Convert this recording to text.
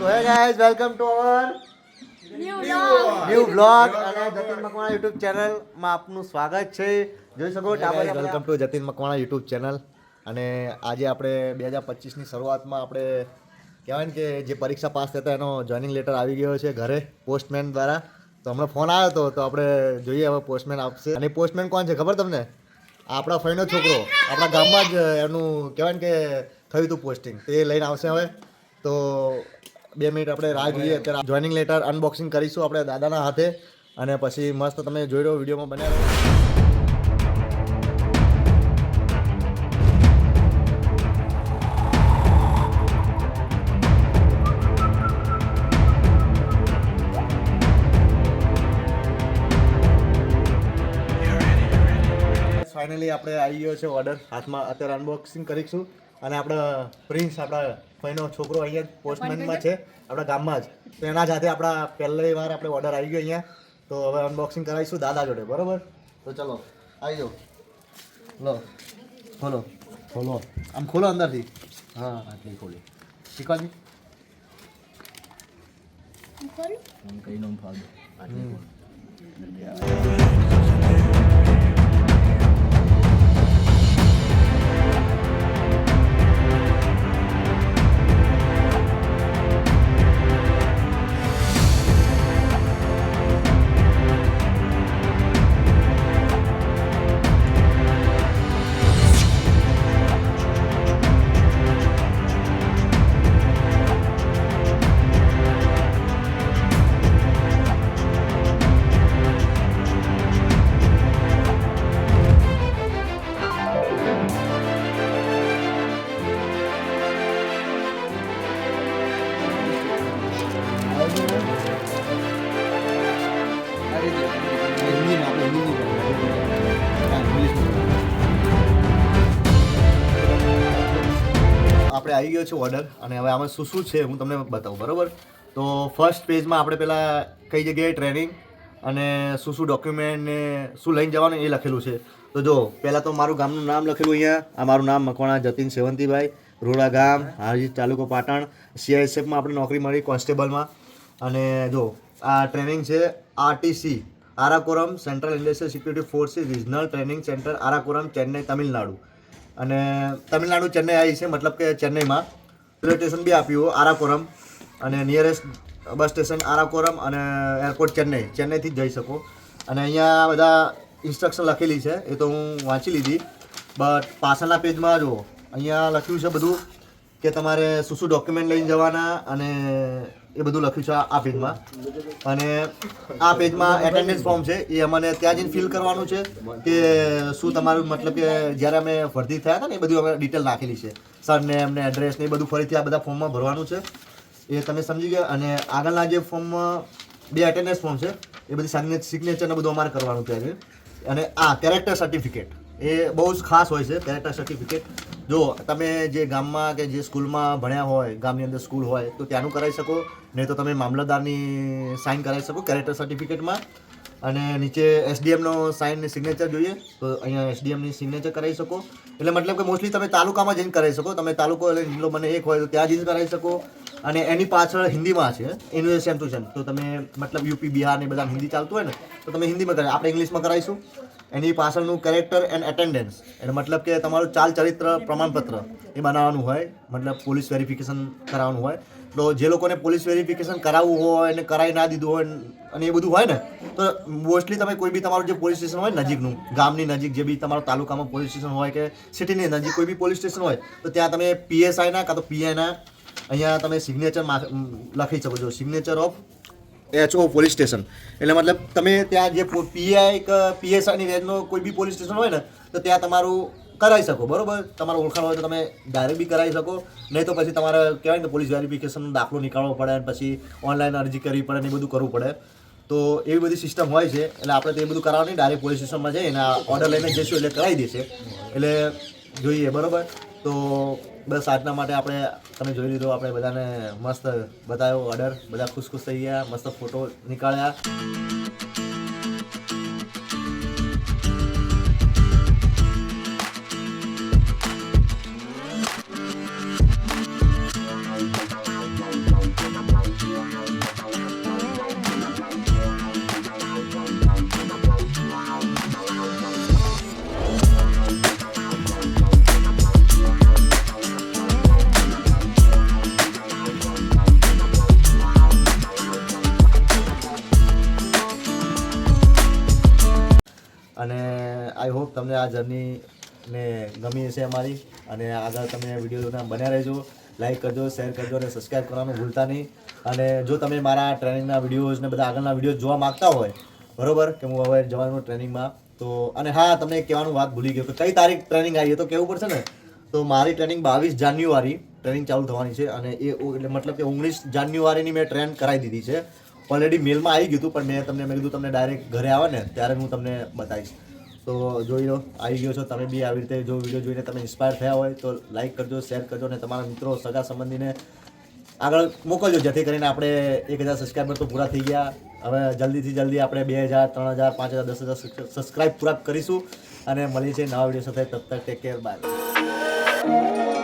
So hey guys, welcome to our new vlog અને Jatin Makwana YouTube channel માં આપનું સ્વાગત છે. જોઈ શકો ટાબરિયા welcome to Jatin Makwana YouTube channel. અને આજે આપણે 2025 ની શરૂઆતમાં આપણે કહેવાય ને કે જે પરીક્ષા પાસ થતા એનો જોઈનિંગ લેટર આવી ગયો છે ઘરે પોસ્ટમેન દ્વારા. તો હમણાં ફોન આવ્યો હતો તો આપણે જોઈએ હવે પોસ્ટમેન આપશે. અને પોસ્ટમેન કોણ છે ખબર તમને? આપણા ફઈનો છોકરો, આપણા ગામમાં જ એનું કહેવાય ને કે થયું હતું પોસ્ટિંગ, તે લઈને આવશે હવે. તો 2 મિનિટ આપણે રાહ જોઈએ. અત્યારે જોઈનિંગ લેટર અનબોક્સિંગ કરીશું આપણે દાદાના હાથે, અને પછી મસ્ત તમે જોઈ રહ્યો વિડીયોમાં બન્યા રહો. ફાઇનલી આપણે આવી ગયો છે ઓર્ડર હાથમાં. અત્યારે અનબોક્સિંગ કરીશું. અને આપણા પ્રિન્સ, આપણા ફઈનો છોકરો અહીંયા પોસ્ટમેનમાં છે આપણા ગામમાં જ, તો એના સાથે આપણા પહેલી વાર આપણે ઓર્ડર આવી ગયો અહીંયા. તો હવે અનબોક્સિંગ કરાવીશું દાદા જોડે, બરાબર? તો ચલો આવી જાઓ. લો ખોલો ખોલો, આમ ખોલો અંદરથી. હા આટલી ખોલી શીખવાજી કઈ નો ફાવડો. આપણે આવી ગયો છે ઓર્ડર, અને હવે આમાં શું શું છે હું તમને બતાવું, બરાબર? તો ફર્સ્ટ પેજમાં આપણે પહેલાં કઈ જગ્યાએ ટ્રેનિંગ અને શું શું ડોક્યુમેન્ટ ને શું લઈને જવાનું એ લખેલું છે. તો જો પહેલાં તો મારું ગામનું નામ લખેલું અહીંયા. આ મારું નામ મકવાણા જતીન સેવંતીભાઈ, રોડા ગામ, હાજી તાલુકો પાટણ. CISFમાં આપણે નોકરી મળી કોન્સ્ટેબલમાં. અને જો આ ટ્રેનિંગ છે RTC, Arakkonam central industrial security forces regional training centre, Arakkonam, Chennai, Tamil Nadu. અને તમિલનાડુ ચેન્નઈ આવી છે, મતલબ કે ચેન્નઈમાં રેલવે સ્ટેશન બી આપ્યું આરાકોરમ, અને નિયરેસ્ટ બસ સ્ટેશન આરાકોરમ, અને એરપોર્ટ ચેન્નઈ, ચેન્નઈથી જ જઈ શકો. અને અહીંયા બધા ઇન્સ્ટ્રક્શન લખેલી છે, એ તો હું વાંચી લીધી. બટ પાછળના પેજમાં જો અહીંયા લખ્યું છે બધું કે તમારે શું શું ડોક્યુમેન્ટ લઈને જવાના, અને એ બધું લખ્યું છે આ પેજમાં. અને આ પેજમાં એટેન્ડન્સ ફોર્મ છે, એ અમને ત્યાં જઈને ફિલ કરવાનું છે કે શું તમારું, મતલબ કે જ્યારે અમે ભરતી થયા હતા ને એ બધું અમે ડિટેલ નાખેલી છે, સરનેમ ને એડ્રેસ ને એ બધું ફરીથી આ બધા ફોર્મમાં ભરવાનું છે. એ તમે સમજી ગયા. અને આગળના જે ફોર્મમાં 2 એટેન્ડન્સ ફોર્મ છે, એ બધી સિગ્નેચર ને બધું અમારે કરવાનું છે. અને આ કેરેક્ટર સર્ટિફિકેટ એ બહુ જ ખાસ હોય છે. કેરેક્ટર સર્ટિફિકેટ જો તમે જે ગામમાં કે જે સ્કૂલમાં ભણ્યા હોય, ગામની અંદર સ્કૂલ હોય તો ત્યાંનું કરાવી શકો, નહીં તો તમે મામલતદારની સાઇન કરાવી શકો કેરેક્ટર સર્ટિફિકેટમાં. અને નીચે SDMનો સાઇન ને સિગ્નેચર જોઈએ તો અહીંયા SDMની સિગ્નેચર કરાવી શકો. એટલે મતલબ કે મોસ્ટલી તમે તાલુકામાં જઈને કરાવી શકો. તમે તાલુકો એટલે જિલ્લો મને એક હોય તો ત્યાં જઈને કરાવી શકો. અને એની પાછળ હિન્દીમાં છે ઇન્વેસ્ટિગેશન, તો તમે મતલબ UP બિહાર ને બધા હિન્દી ચાલતું હોય ને તો તમે હિન્દીમાં કરાવી, આપણે ઇંગ્લિશમાં કરાવીશું. એની પાછળનું કેરેક્ટર એન્ડ એટેન્ડન્સ, એટલે મતલબ કે તમારું ચાલ ચરિત્ર પ્રમાણપત્ર એ બનાવવાનું હોય, મતલબ પોલીસ વેરિફિકેશન કરાવવાનું હોય. તો જે લોકોને પોલીસ વેરિફિકેશન કરાવવું હોય અને કરાવી ના દીધું હોય અને એ બધું હોય ને, તો મોસ્ટલી તમે કોઈ બી તમારું જે પોલીસ સ્ટેશન હોય નજીકનું, ગામની નજીક જે બી તમારું તાલુકામાં પોલીસ સ્ટેશન હોય કે સિટીની નજીક કોઈ બી પોલીસ સ્ટેશન હોય, તો ત્યાં તમે PSIના કાં તો PIના અહીંયા તમે સિગ્નેચર લખી શકો છો. Signature of HO police station, એટલે મતલબ તમે ત્યાં જે PI કે PSIની રેન્જનો કોઈ બી પોલીસ સ્ટેશન હોય ને તો ત્યાં તમારું કરાવી શકો, બરાબર? તમારો ઓળખાણ હોય તો તમે ડાયરેક્ટ બી કરાવી શકો, નહીં તો પછી તમારે કહેવાય ને પોલીસ વેરિફિકેશનનો દાખલો નીકાળવો પડે, પછી ઓનલાઈન અરજી કરવી પડે ને એ બધું કરવું પડે. તો એવી બધી સિસ્ટમ હોય છે. એટલે આપણે તો એ બધું કરાવવાનું નહીં, ડાયરેક્ટ પોલીસ સ્ટેશનમાં જઈને ઓર્ડર લઈને જઈશું એટલે કરાવી દેશે. એટલે જોઈએ, બરાબર? તો બસ આજના માટે આપણે તમે જોઈ લીધો, આપણે બધાને મસ્ત બતાવ્યો ઓર્ડર, બધા ખુશ ખુશ થઈ ગયા, મસ્ત ફોટો નીકાળ્યા. આઈ હોપ તમને આ જર્ની ને ગમી હશે અમારી, અને આગળ તમે વિડીયોના બન્યા રહેજો, લાઈક કરજો, શેર કરજો અને સબસ્ક્રાઈબ કરવાનું ભૂલતા નહીં. અને જો તમે મારા ટ્રેનિંગના વિડીયોઝ ને બધા આગળના વિડીયો જોવા માગતા હોય, બરોબર, કે હું હવે જવાનું ટ્રેનિંગમાં, તો અને હા તમને કહેવાનું વાત ભૂલી ગયો કે કઈ તારીખ ટ્રેનિંગ આવી, તો કહેવું પડશે ને. તો મારી ટ્રેનિંગ 22 જાન્યુઆરી ટ્રેનિંગ ચાલુ થવાની છે, અને એ એટલે મતલબ કે 19 જાન્યુઆરીની મેં ટ્રેન કરાવી દીધી છે. ઓલરેડી મેલમાં આવી ગયું હતું, પણ મેં કીધું તમને ડાયરેક્ટ ઘરે આવે ને ત્યારે હું તમને બતાવીશ. તો જોઈ લો, આવી ગયો છો તમે બી. આવી રીતે જો વિડીયો જોઈને તમે ઇન્સ્પાયર થયા હોય તો લાઈક કરજો, શેર કરજો, અને તમારા મિત્રો, સગા સંબંધીને આગળ મોકલજો, જેથી કરીને આપણે 1000 સબસ્ક્રાઈબર તો પૂરા થઈ ગયા. હવે જલ્દીથી જલ્દી આપણે 2000, 3000, 5000, 10,000 સબસ્ક્રાઈબ પૂરા કરીશું, અને મળીએ છીએ નવા વિડીયો સાથે. તબ તક ટેક કેર, બાય.